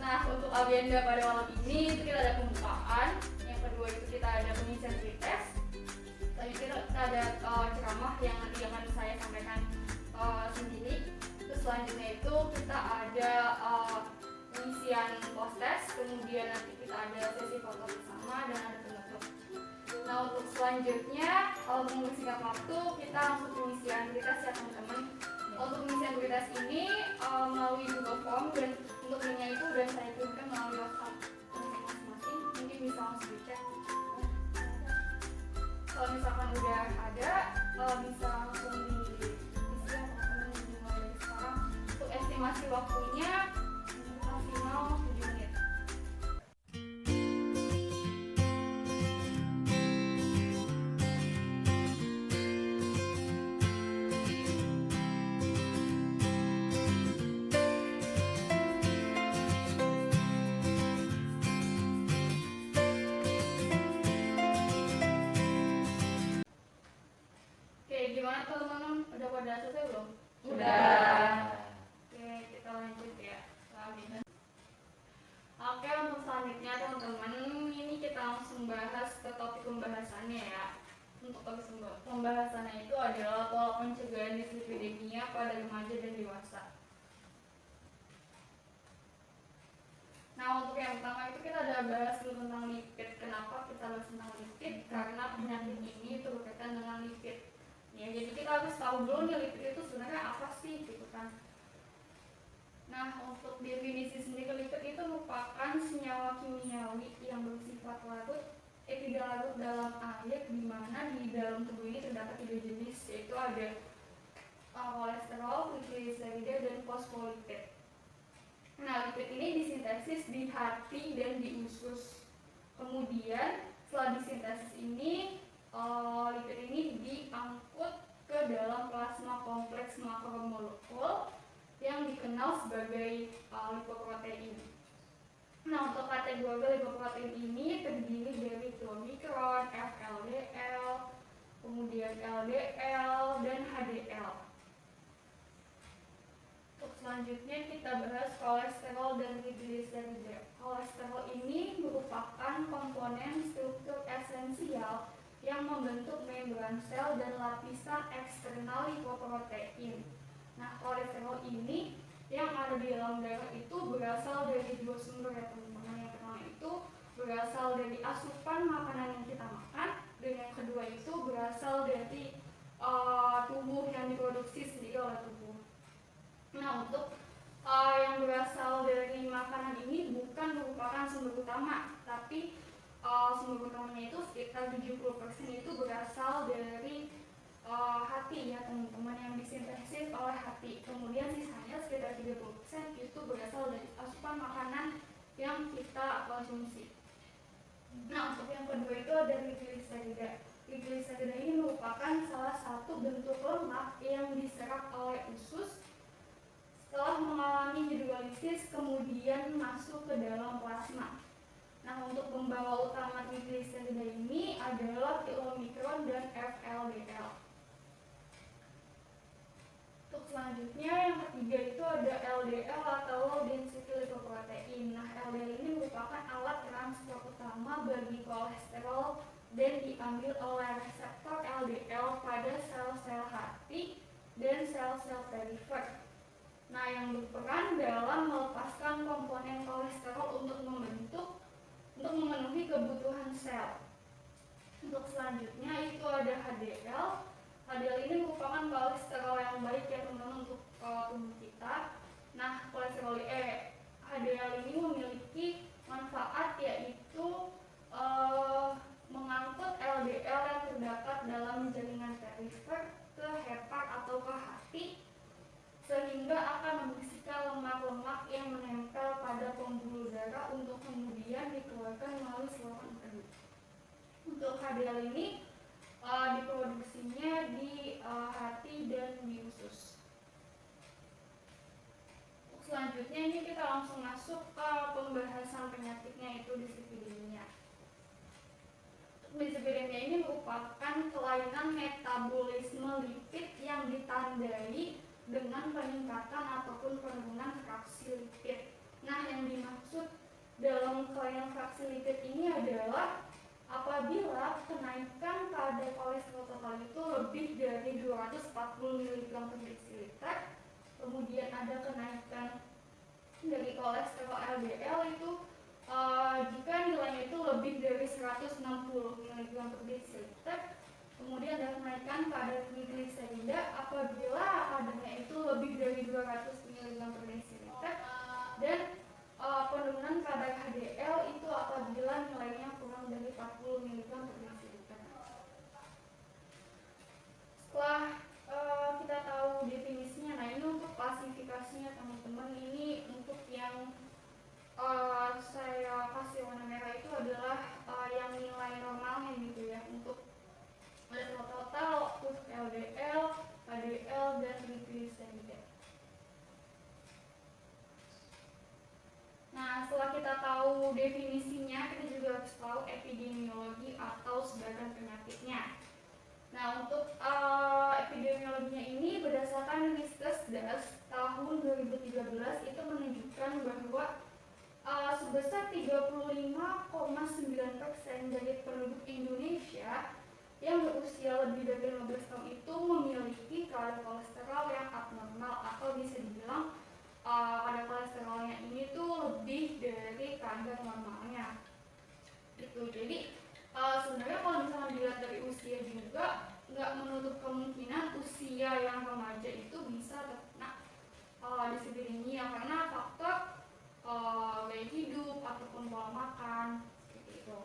Nah, untuk agenda pada malam ini itu kita ada pembukaan, yang kedua itu kita ada pengisian pretest, selanjutnya kita ada ceramah yang nanti akan saya sampaikan sendiri. Terus selanjutnya itu kita ada pengisian post-test, kemudian nanti kita ada sesi foto bersama dan ada penutup. Nah, untuk selanjutnya mengisikan waktu kita langsung pengisian pretest ya teman-teman. Untuk pengisian pretest ini melalui Google Form, dan untuk linknya itu udah saya kirimkan melalui WhatsApp teman-teman masing-masing, mungkin bisa langsung dicek. Kalau misalkan udah ada, bisa langsung diisi ya teman-teman, dimulai dari sekarang. Untuk estimasi waktunya maksimal 7 menit. Oke, gimana teman-teman? Udah pada selesai belum? Udah. Oke, kita lanjut ya. Selanjutnya. Oke, untuk selanjutnya teman-teman, ini kita langsung bahas ke topik pembahasannya ya. Untuk topik pembahasannya itu adalah pola pencegahan dislipidemia pada remaja dan dewasa. Nah, untuk yang pertama itu kita ada bahas dulu tentang lipid. Kenapa kita bahas tentang lipid? Karena penyakit ini itu berkaitan dengan lipid. Ya, jadi kita harus tahu dulu nih lipid itu sebenarnya apa sih, gitu kan. Nah, untuk definisi sendiri lipid itu merupakan senyawa kimiawi yang bersifat larut, tidak larut dalam air, di mana di dalam tubuh ini terdapat 3 jenis, yaitu ada kolesterol, trigliserida, dan fosfolipid. Nah, lipid ini disintesis di hati dan di usus. Kemudian setelah disintesis ini, lipid ini diangkut ke dalam plasma kompleks makromolekul yang dikenal sebagai lipoprotein. Nah, untuk kategori lipoprotein ini terdiri dari omikron, FLDL, kemudian LDL, dan HDL. Untuk selanjutnya kita bahas kolesterol dan trigliserida. Kolesterol ini merupakan komponen struktur esensial yang membentuk membran sel dan lapisan eksternal lipoprotein. Nah, kolesterol ini yang ada di dalam darah itu berasal dari 2 sumber ya teman-teman. Yang pertama itu berasal dari asupan makanan yang kita makan, dan yang kedua itu berasal dari tubuh yang diproduksi sendiri oleh tubuh. Nah, untuk yang berasal dari makanan ini bukan merupakan sumber utama, tapi sumber utamanya itu sekitar 70% itu berasal dari hati ya teman-teman, yang disintesis oleh hati. Kemudian sisanya sekitar 30% itu berasal dari asupan makanan yang kita konsumsi. Nah, untuk yang kedua itu ada trigliserida. Trigliserida ini merupakan salah satu bentuk lemak yang diserap oleh usus setelah mengalami hidrolisis kemudian masuk ke dalam plasma. Nah, untuk pembawa utama trigliserida ini adalah omikron dan FLDL. Untuk selanjutnya yang ketiga itu ada LDL atau low density lipoprotein. Nah, LDL ini merupakan alat transport utama bagi kolesterol dan diambil oleh reseptor LDL pada sel-sel hati dan sel-sel perifer. Nah, yang berperan dalam melepaskan komponen kolesterol untuk memenuhi kebutuhan sel. Untuk selanjutnya itu ada HDL. HDL ini merupakan kolesterol yang baik ya teman-teman untuk tubuh kita. Nah, HDL ini memiliki manfaat, yaitu mengangkut LDL yang terdapat dalam jaringan perifer ke hepat atau ke hati, sehingga akan membersihkan lemak-lemak yang menempel pada pembuluh darah untuk kemudian dikeluarkan melalui saluran empedu. Untuk HDL ini diproduksinya di hati dan di usus. Selanjutnya ini kita langsung masuk ke pembahasan penyakitnya, itu dislipidemia. Dislipidemia ini merupakan kelainan metabolisme lipid yang ditandai dengan peningkatan ataupun penurunan fraksi lipid. Nah, yang dimaksud dalam kelainan fraksi lipid ini adalah apabila kenaikan kadar kolesterol total itu lebih dari 240 mg per desiliter, kemudian ada kenaikan dari kolesterol LDL itu jika nilainya itu lebih dari 160 mg per desiliter, kemudian ada kenaikan kadar trigliserida apabila kadarnya itu lebih dari 200 mg per desiliter, dan penurunan kadar HDL itu apabila nilainya kurang dari 40 mg per desiliter. Setelah kita tahu definisinya, nah ini untuk klasifikasinya teman-teman. Ini untuk yang saya kasih warna merah itu adalah yang nilai normalnya gitu ya, untuk kolesterol total, LDL, HDL, dan trigliserida. Nah, setelah kita tahu definisinya, kita juga harus tahu epidemiologi atau sebaran penyakitnya. Nah, untuk epidemiologinya ini berdasarkan Riskesdas tahun 2013 itu menunjukkan bahwa sebesar 35,9% dari penduduk Indonesia yang berusia lebih dari 15 tahun itu memiliki kadar kolesterol yang abnormal, atau bisa dibilang kadar kolesterolnya ini tuh lebih dari kadar normalnya gitu. Jadi sebenarnya kalau misalnya dilihat dari usia juga nggak menutup kemungkinan usia yang remaja itu bisa terkena dislipidemia karena faktor gaya hidup ataupun pola makan seperti itu.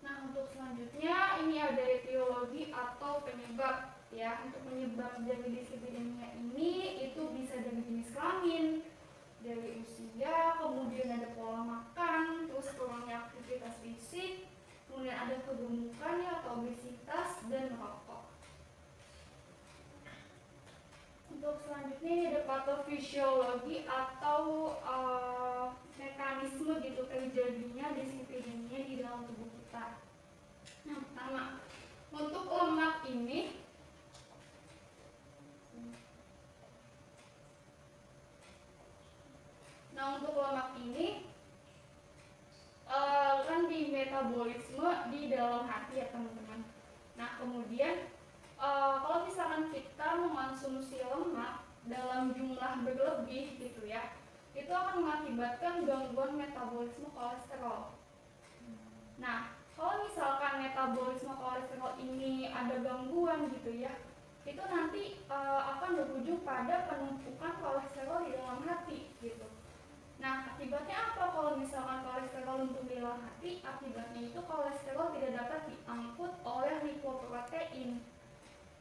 Nah, untuk selanjutnya ini ada etiologi atau penyebab ya. Untuk penyebab dari dislipidemia ini itu bisa dari jenis kelamin, dari usia, kemudian ada pola makan, terus kurangnya aktivitas fisik, kemudian ada kegemukan ya atau obesitas, dan merokok. Untuk selanjutnya ini ada patofisiologi atau mekanisme gitu terjadinya dislipidemia di dalam tubuh kita. Yang pertama, untuk lemak ini kan di metabolisme di dalam hati ya teman-teman. Nah, kemudian kalau misalkan kita mengonsumsi lemak dalam jumlah berlebih gitu ya, itu akan mengakibatkan gangguan metabolisme kolesterol. Nah, kalau misalkan metabolisme kolesterol ini ada gangguan gitu ya, itu nanti akan berujung pada penumpukan kolesterol di dalam hati gitu. Nah, akibatnya apa kalau misalkan kolesterol numpuk di dalam hati? Akibatnya itu kolesterol tidak dapat diangkut oleh lipoprotein.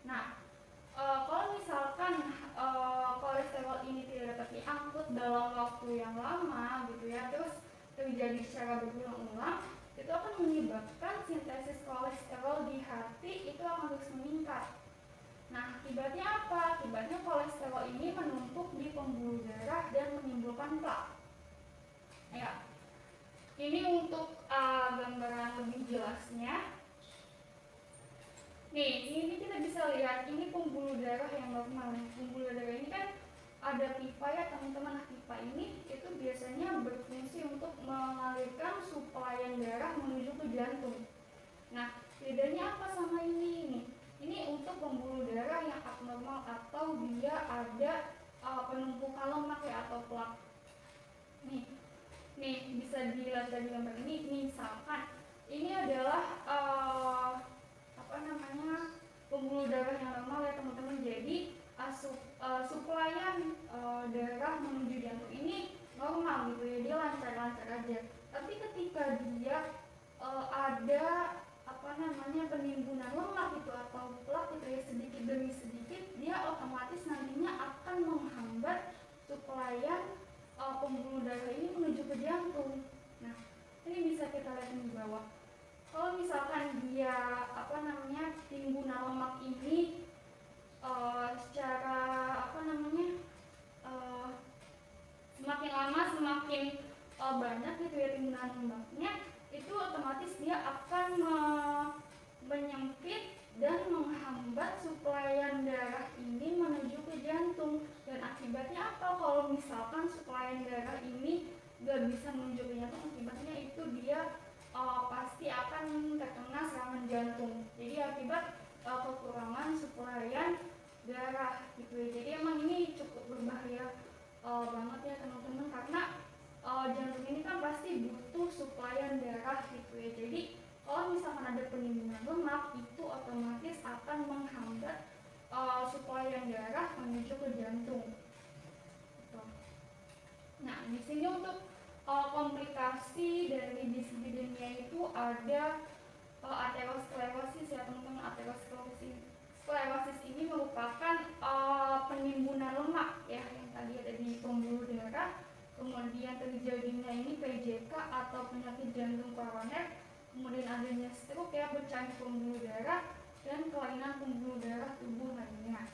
Nah, kalau misalkan kolesterol ini tidak dapat diangkut dalam waktu yang lama gitu ya, terus terjadi secara berulang-ulang, itu akan menyebabkan sintesis kolesterol di hati itu akan terus meningkat. Nah, akibatnya apa? Akibatnya kolesterol ini menumpuk di pembuluh darah dan menimbulkan plak. Ya, ini untuk gambaran lebih jelasnya. Nih, ini kita bisa lihat ini pembuluh darah yang normal. Pembuluh darah ini kan ada pipa ya teman-teman. Nah, pipa ini itu biasanya berfungsi untuk mengalirkan suplaian darah menuju ke jantung. Nah, bedanya apa sama ini nih? Ini untuk pembuluh darah yang abnormal atau dia ada penumpukan lemak ya atau plak. Nih bisa dilihat dari gambar ini. Misalkan ini adalah pembuluh darah yang normal ya teman-teman. Jadi suplaian darah menuju jantung ini normal gitu ya, dia lancar-lancar aja. Tapi ketika dia ada penimbunan lemak itu atau plak gitu ya, sedikit demi sedikit, dia otomatis nantinya akan menghambat suplaian pembuluh darah ini menuju ke jantung. Nah, ini bisa kita lihat di bawah. Kalau misalkan dia timbunan lemak ini secara semakin lama semakin banyak gitu ya timbunan lemaknya, itu otomatis dia akan menyempit dan menghambat suplaian darah ini menuju ke jantung, dan akibatnya apa kalau misalkan suplai darah ini gak bisa menuju ke jantung? Akibatnya itu dia pasti akan terkena serangan jantung. Jadi akibat kekurangan suplaian darah gitu ya. Jadi emang ini cukup berbahaya banget ya teman-teman, karena jantung ini kan pasti butuh suplaian darah gitu ya. Jadi kalau misalkan ada penimbunan lemak, itu otomatis akan menghambat suplaian darah menuju ke jantung. Gitu. Nah, di sini untuk komplikasi dari dislipidemia itu ada aterosklerosis ya teman-teman. Aterosklerosis ini merupakan penimbunan lemak ya yang tadi ada di pembuluh darah, kemudian terjadinya ini PJK atau penyakit jantung koroner, kemudian adanya stroke ya, pecah pembuluh darah, dan kelainan pembuluh darah tubuh lainnya.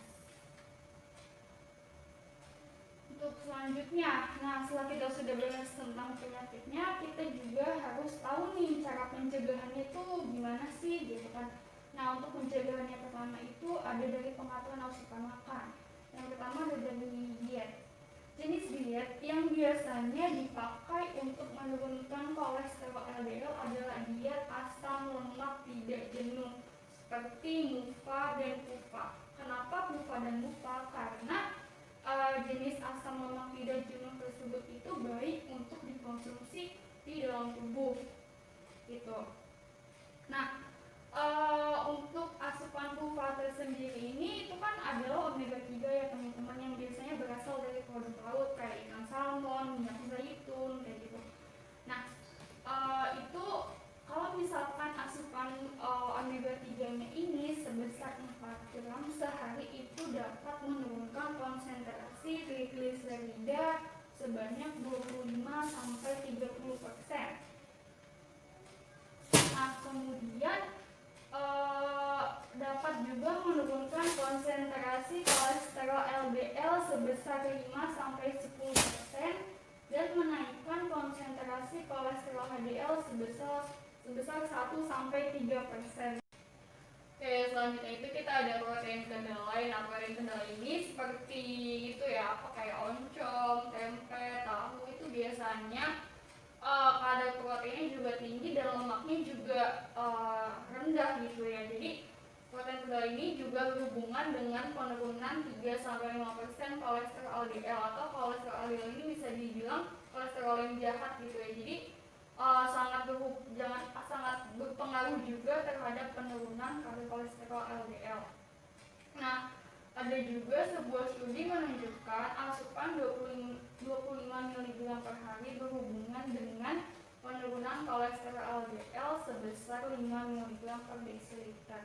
Untuk selanjutnya, nah setelah kita sudah bahas tentang penyakitnya, kita juga harus tahu nih cara pencegahannya itu gimana sih gitu kan. Nah untuk pencegahannya pertama itu ada dari pengaturan asupan makan. Yang pertama ada dari diet. Jenis diet yang biasanya dipakai untuk menurunkan kolesterol LDL adalah diet asam lemak tidak jenuh seperti MUFA dan PUFA. Kenapa PUFA dan MUFA? Karena jenis asam lemak tidak jenuh tersebut itu baik untuk dikonsumsi di dalam tubuh gitu. Nah untuk asupan PUFA tersendiri ini itu kan adalah omega 3 ya teman-teman, yang biasanya berasal dari produk laut kayak ikan salmon, minyak zaitun kayak gitu. Nah itu kalau misalkan asupan omega 3-nya ini sebesar 4 gram sehari, itu dapat menurunkan konsentrasi trigliserida sebanyak 25-30%. Nah kemudian dapat juga menurunkan konsentrasi kolesterol LDL sebesar 5-10% dan menaikkan konsentrasi kolesterol HDL sebesar 1-3%. Oke, selanjutnya itu kita ada protein kedelai. Nah protein kedelai ini seperti itu ya, apa kayak oncom, tempe, tahu, itu biasanya kadar proteinnya juga tinggi dan lemaknya juga rendah gitu ya. Jadi protein kedelai ini juga berhubungan dengan penurunan 3-5% kolesterol LDL, atau kolesterol LDL ini bisa dibilang kolesterol yang jahat gitu ya. Jadi sangat berpengaruh juga terhadap penurunan kadar kolesterol LDL. Nah ada juga sebuah studi menunjukkan asupan 25 mg per hari berhubungan dengan penurunan kolesterol LDL sebesar 5 mg per desiliter.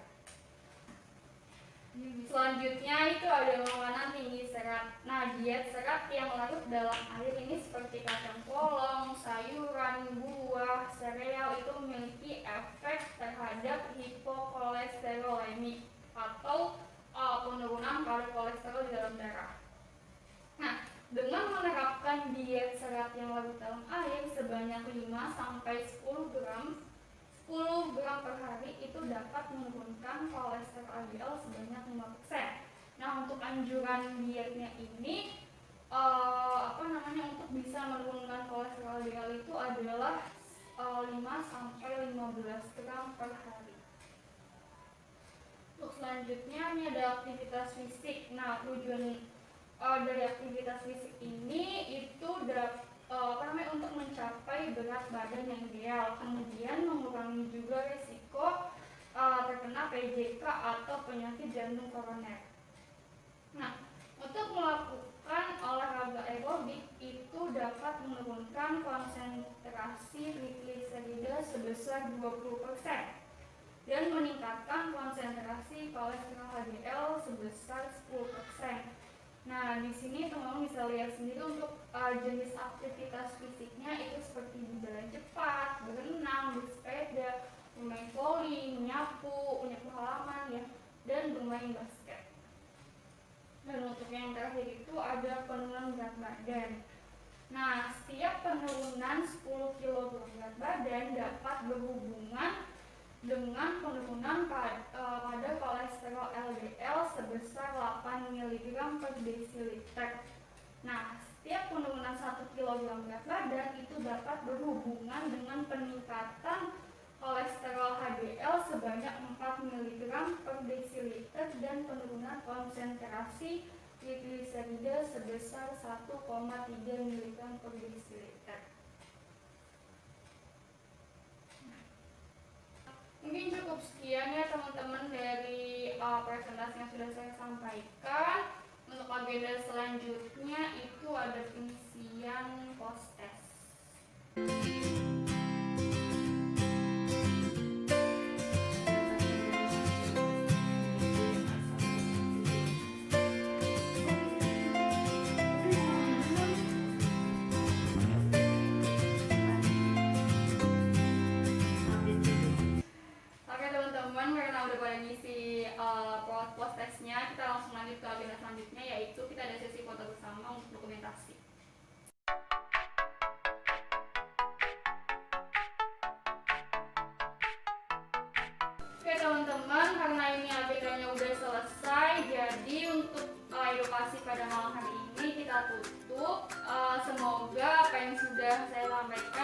Selanjutnya itu ada makanan tinggi serat. Nah diet serat yang larut dalam air ini seperti kacang polong, sayuran, buah, sereal itu memiliki efek terhadap hipokolesterolemik atau penurunan kadar kolesterol di dalam darah. Nah, dengan menerapkan diet serat yang larut dalam air sebanyak 5-10 gram per hari, itu dapat menurunkan kolesterol LDL sebanyak 5%. Nah, untuk anjuran dietnya ini untuk bisa menurunkan kolesterol LDL itu adalah 5-15 gram per hari. Untuk selanjutnya ini ada aktivitas fisik. Nah tujuan dari aktivitas fisik ini itu untuk mencapai berat badan yang ideal, kemudian mengurangi juga risiko terkena PJK atau penyakit jantung koroner. Nah untuk melakukan olahraga aerobik itu dapat menurunkan konsentrasi trigliserida sebesar 20% dan meningkatkan konsentrasi kolesterol HDL sebesar 10%. Nah, di sini teman-teman bisa lihat sendiri untuk jenis aktivitas fisiknya itu seperti berjalan cepat, berenang, bersepeda, bermain voli, menyapu halaman ya, dan bermain basket. Dan untuk yang terakhir itu ada penurunan berat badan. Nah, setiap penurunan 10 kg berat badan dapat berhubungan dengan penurunan kadar kolesterol LDL sebesar 8 mg per desiliter. Nah, setiap penurunan 1 kg berat badan itu dapat berhubungan dengan peningkatan kolesterol HDL sebanyak 4 mg per desiliter dan penurunan konsentrasi trigliserida sebesar 1,3 mg per desiliter. Mungkin cukup sekian ya teman-teman dari presentasi yang sudah saya sampaikan. Untuk agenda selanjutnya itu ada pengisian post test. Oke teman-teman, karena udah pada ngisi post testnya, kita langsung lanjut ke agenda selanjutnya, yaitu kita ada sesi foto bersama untuk dokumentasi. Oke teman-teman, karena ini agendanya udah selesai, jadi untuk edukasi pada malam hari ini kita tutup. Semoga apa yang sudah saya sampaikan